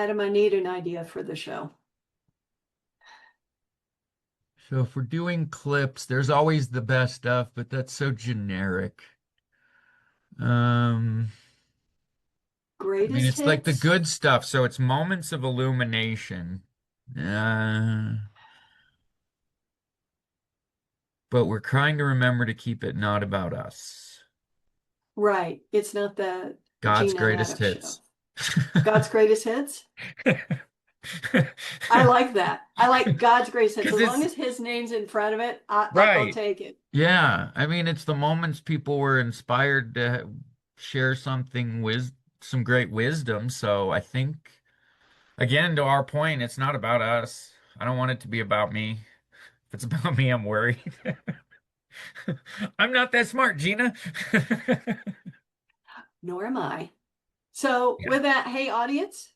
Adam, I need an idea for the show. So if we're doing clips, there's always the best stuff, but that's so generic. Um, I mean, Greatest it's like the hits? good stuff, so it's moments of illumination. Uh, but we're trying to remember to keep it not about us. Right. It's not the God's Gina and greatest Adam show. hits. God's greatest hits? I like that. I like God's greatest hits. Because As long it's as his name's in front of it, I'll right. take it. Yeah. I mean, it's the moments people were inspired to share something with some great wisdom. So I think, again, to our point, it's not about us. I don't want it to be about me. If it's about me, I'm worried. I'm not that smart, Gina. Nor am I. So, Yeah. with that, hey, audience,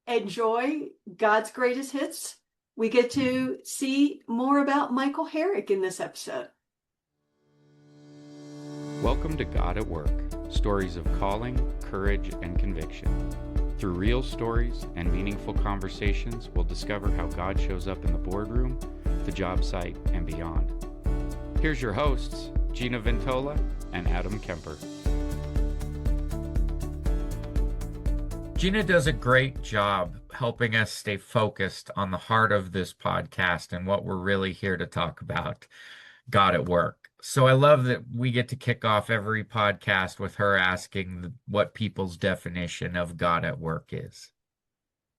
enjoy God's greatest hits. We get to see more about Michael Herrick in this episode. Welcome to God at Work, stories of calling, courage, and conviction. Through real stories and meaningful conversations, we'll discover how God shows up in the boardroom, the job site, and beyond. Here's your hosts, Gina Ventola and Adam Kemper. Gina does a great job helping us stay focused on the heart of this podcast and what we're really here to talk about, God at Work. So I love that we get to kick off every podcast with her asking what people's definition of God at Work is.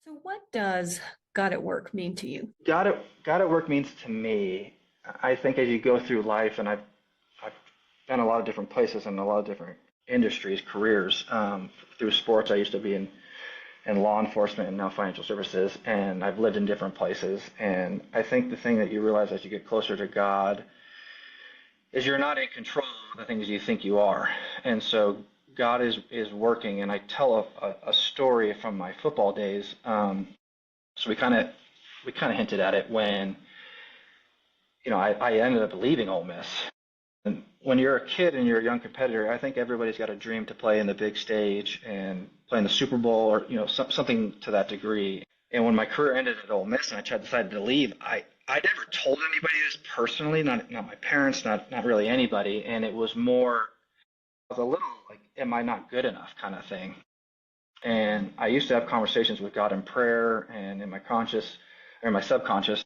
So, what does God at Work mean to you? God at work means to me, I think as you go through life, and I've been a lot of different places and a lot of different industries, careers. Through sports, I used to be in law enforcement and now financial services, and I've lived in different places. And I think the thing that you realize as you get closer to God is you're not in control of the things you think you are. And so God is working, and I tell a story from my football days. So we kind of hinted at it when I ended up leaving Ole Miss. And when you're a kid and you're a young competitor, I think everybody's got a dream to play in the big stage and play in the Super Bowl or something to that degree. And when my career ended at Ole Miss and I decided to leave, I never told anybody this personally, not my parents, not really anybody. And it was more of a little like, am I not good enough kind of thing. And I used to have conversations with God in prayer, and in my conscious or in my subconscious,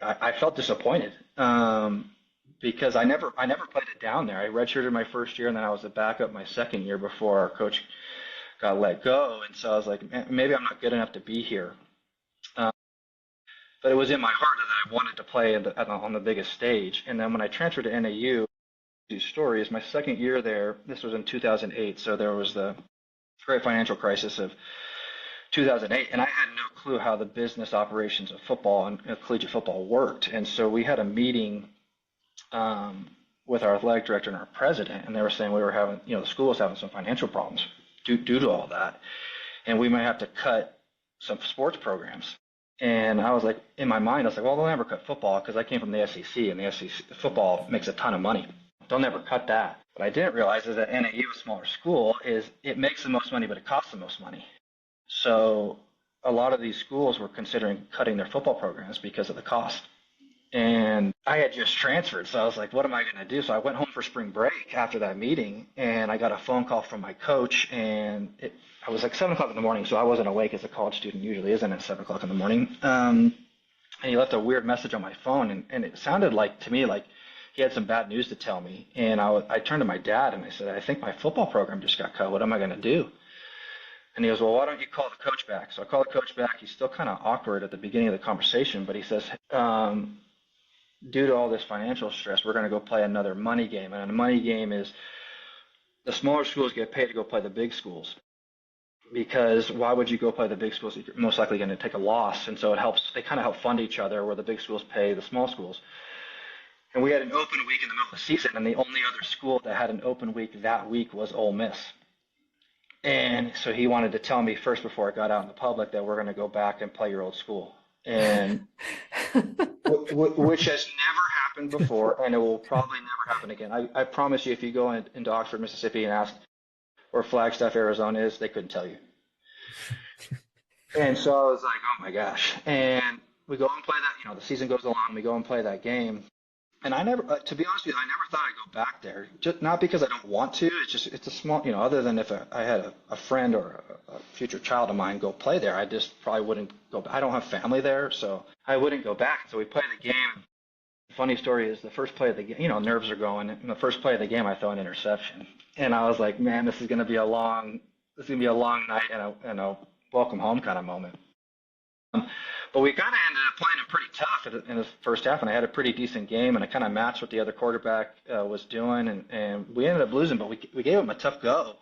I felt disappointed. Because I never played it down there. I redshirted my first year, and then I was a backup my second year before our coach got let go. And so I was like, maybe I'm not good enough to be here. Um, but it was in my heart that I wanted to play on the biggest stage. And then when I transferred to NAU, these stories, my second year there, this was in 2008, so there was the great financial crisis of 2008, and I had no clue how the business operations of football and collegiate football worked. And so we had a meeting with our athletic director and our president, and they were saying we were having, the school was having some financial problems due to all that, and we might have to cut some sports programs. And I was like, in my mind, I was like, well, they'll never cut football because I came from the SEC, and the SEC football makes a ton of money. They'll never cut that. What I didn't realize is that NAU, a smaller school, is it makes the most money, but it costs the most money. So a lot of these schools were considering cutting their football programs because of the cost. And I had just transferred, so I was like, what am I going to do? So I went home for spring break after that meeting, and I got a phone call from my coach, and I was like 7 o'clock in the morning, so I wasn't awake as a college student usually isn't at 7 o'clock in the morning. And he left a weird message on my phone, and it sounded like to me like he had some bad news to tell me. And I turned to my dad, and I said, I think my football program just got cut. What am I going to do? And he goes, well, why don't you call the coach back? So I call the coach back. He's still kind of awkward at the beginning of the conversation, but he says, due to all this financial stress, we're going to go play another money game. And a money game is the smaller schools get paid to go play the big schools. Because why would you go play the big schools? You're most likely going to take a loss. And so it helps, they kind of help fund each other where the big schools pay the small schools. And we had an open week in the middle of the season, and the only other school that had an open week that week was Ole Miss. And so he wanted to tell me first before it got out in the public that we're going to go back and play your old school. And which has never happened before, and it will probably never happen again. I promise you, if you go into Oxford, Mississippi, and ask where Flagstaff, Arizona is, they couldn't tell you. And so I was like, oh my gosh. And we go and play that, the season goes along, we go and play that game. And I never, to be honest with you, I never thought I'd go back there. Just not because I don't want to. It's just, it's a small, other than if I had a friend or a future child of mine go play there, I just probably wouldn't go. I don't have family there, so I wouldn't go back. So we played the game. The funny story is the first play of the game, nerves are going. In the first play of the game, I throw an interception, and I was like, man, this is going to be a long night and a welcome home kind of moment. But we kind of ended up playing him pretty tough in the first half, and I had a pretty decent game, and I kind of matched what the other quarterback was doing, and we ended up losing, but we gave him a tough go.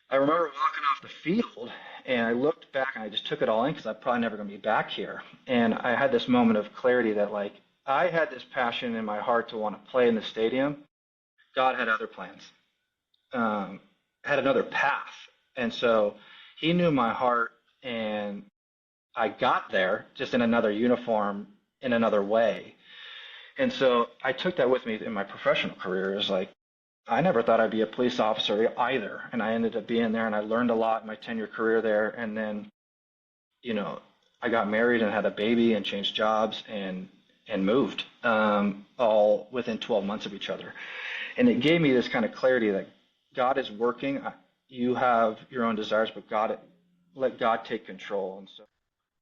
I remember walking off the field, and I looked back, and I just took it all in because I'm probably never going to be back here. And I had this moment of clarity that, like, I had this passion in my heart to want to play in the stadium. God had other plans, had another path. And so he knew my heart, and I got there just in another uniform, in another way. And so I took that with me in my professional career. Is like, I never thought I'd be a police officer either. And I ended up being there, and I learned a lot in my 10-year career there. And then, I got married and had a baby and changed jobs and moved, all within 12 months of each other. And it gave me this kind of clarity that God is working. You have your own desires, but let God take control. And so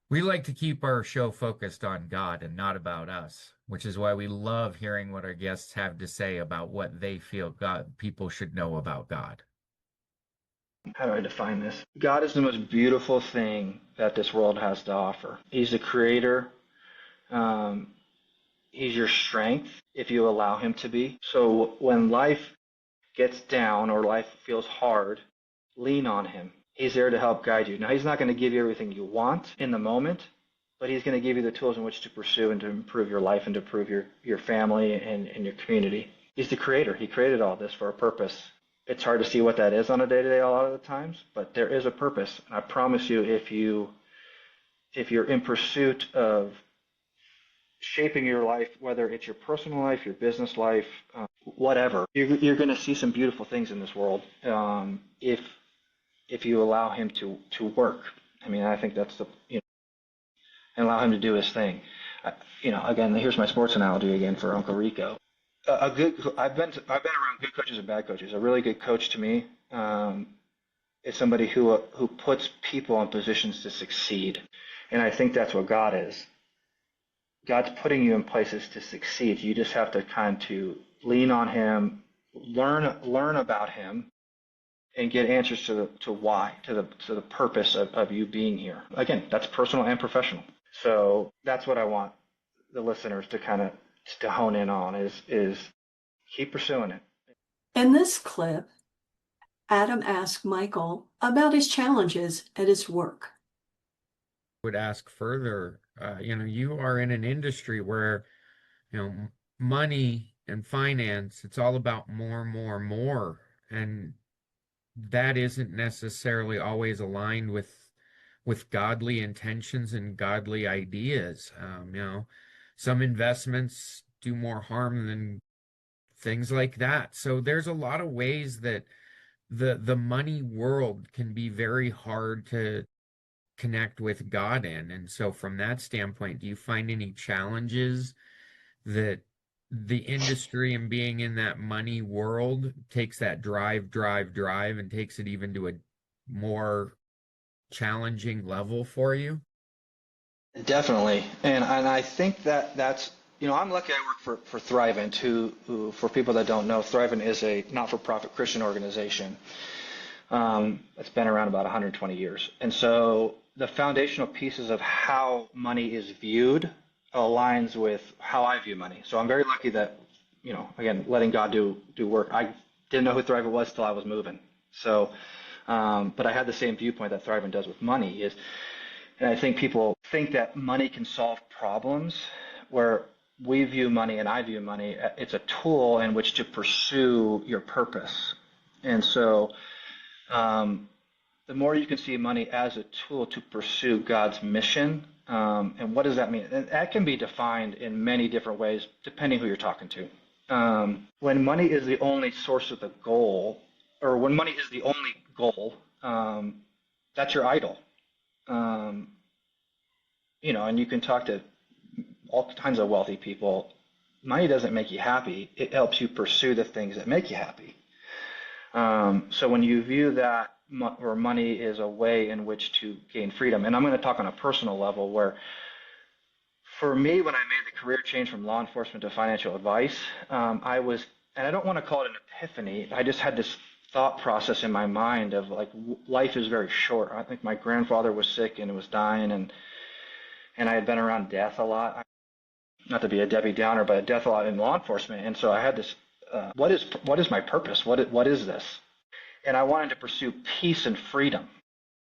We like to keep our show focused on God and not about us, which is why we love hearing what our guests have to say about what they feel people should know about God. how do I define this? God is the most beautiful thing that this world has to offer. He's the creator. He's your strength if you allow him to be. So when life gets down or life feels hard, lean on him. He's there to help guide you. Now, he's not going to give you everything you want in the moment, but he's going to give you the tools in which to pursue and to improve your life and to improve your family and your community. He's the creator. He created all this for a purpose. It's hard to see what that is on a day-to-day a lot of the times, but there is a purpose. And I promise you, if you're in pursuit of shaping your life, whether it's your personal life, your business life, whatever, you're going to see some beautiful things in this world. If you allow him to work. I mean, I think that's and allow him to do his thing. Again, here's my sports analogy again for Uncle Rico. I've been around good coaches and bad coaches. A really good coach to me is somebody who puts people in positions to succeed. And I think that's what God is. God's putting you in places to succeed. You just have to kind of lean on him, learn about him, and get answers to why, to the purpose of you being here. Again, that's personal and professional. So that's what I want the listeners to kind of to hone in on is keep pursuing it. In this clip, Adam asked Michael about his challenges at his work. Would ask further, you are in an industry where, money and finance, it's all about more, more, more. And that isn't necessarily always aligned with godly intentions and godly ideas. Some investments do more harm than things like that. So there's a lot of ways that the money world can be very hard to connect with God in. And so from that standpoint, do you find any challenges that the industry and being in that money world takes that drive and takes it even to a more challenging level for you? Definitely. And I think that's, I'm lucky I work for Thrivent, who, for people that don't know, Thrivent is a not-for-profit Christian organization. It's been around about 120 years. And so the foundational pieces of how money is viewed aligns with how I view money. So I'm very lucky that, again, letting God do work. I didn't know who Thrivent was till I was moving. So, but I had the same viewpoint that Thrivent does with money and I think people think that money can solve problems, where we view money and I view money, it's a tool in which to pursue your purpose. And so the more you can see money as a tool to pursue God's mission, and what does that mean? And that can be defined in many different ways, depending who you're talking to. When money is the only source of the goal, or when money is the only goal, that's your idol. um, and you can talk to all kinds of wealthy people. Money doesn't make you happy. It helps you pursue the things that make you happy. So when you view that where money is a way in which to gain freedom, and I'm going to talk on a personal level where for me, when I made the career change from law enforcement to financial advice, I was, and I don't want to call it an epiphany, I just had this thought process in my mind of like, life is very short. I think my grandfather was sick and was dying, and I had been around death a lot. Not to be a Debbie Downer, but death a lot in law enforcement. And so I had this, what is my purpose? What is this? And I wanted to pursue peace and freedom.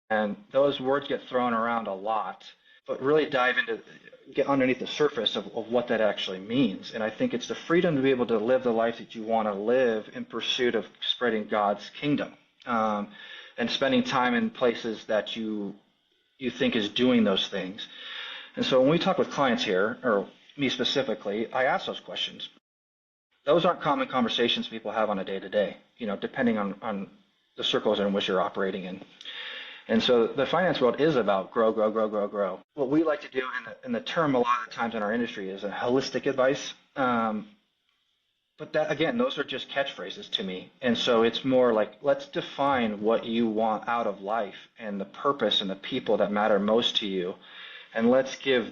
And those words get thrown around a lot, but really get underneath the surface of what that actually means. And I think it's the freedom to be able to live the life that you want to live in pursuit of spreading God's kingdom, and spending time in places that you think is doing those things. And so when we talk with clients here, or me specifically, I ask those questions. Those aren't common conversations people have on a day-to-day, depending on the circles in which you're operating in. And so the finance world is about grow, grow, grow, grow, grow. What we like to do in the term a lot of the times in our industry is a holistic advice. But that, again, those are just catchphrases to me. And so it's more like, let's define what you want out of life and the purpose and the people that matter most to you. And let's give,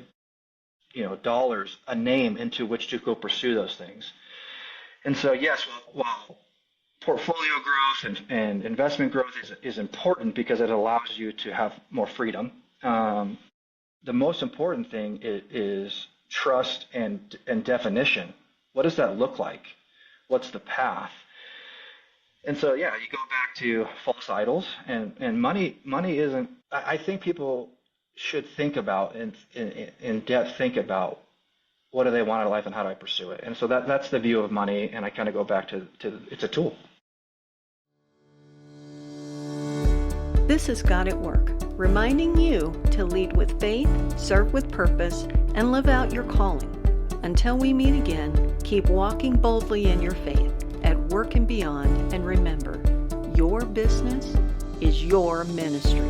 dollars a name into which to go pursue those things. And so, yes, while portfolio growth and investment growth is important because it allows you to have more freedom, the most important thing is trust and definition. What does that look like? What's the path? And so, yeah, you go back to false idols, and money isn't. I think people should think about in depth, think about what do they want out of life and how do I pursue it. And so that's the view of money, and I kind of go back to it's a tool. This is God at Work, reminding you to lead with faith, serve with purpose, and live out your calling. Until we meet again, keep walking boldly in your faith, at work and beyond, and remember, your business is your ministry.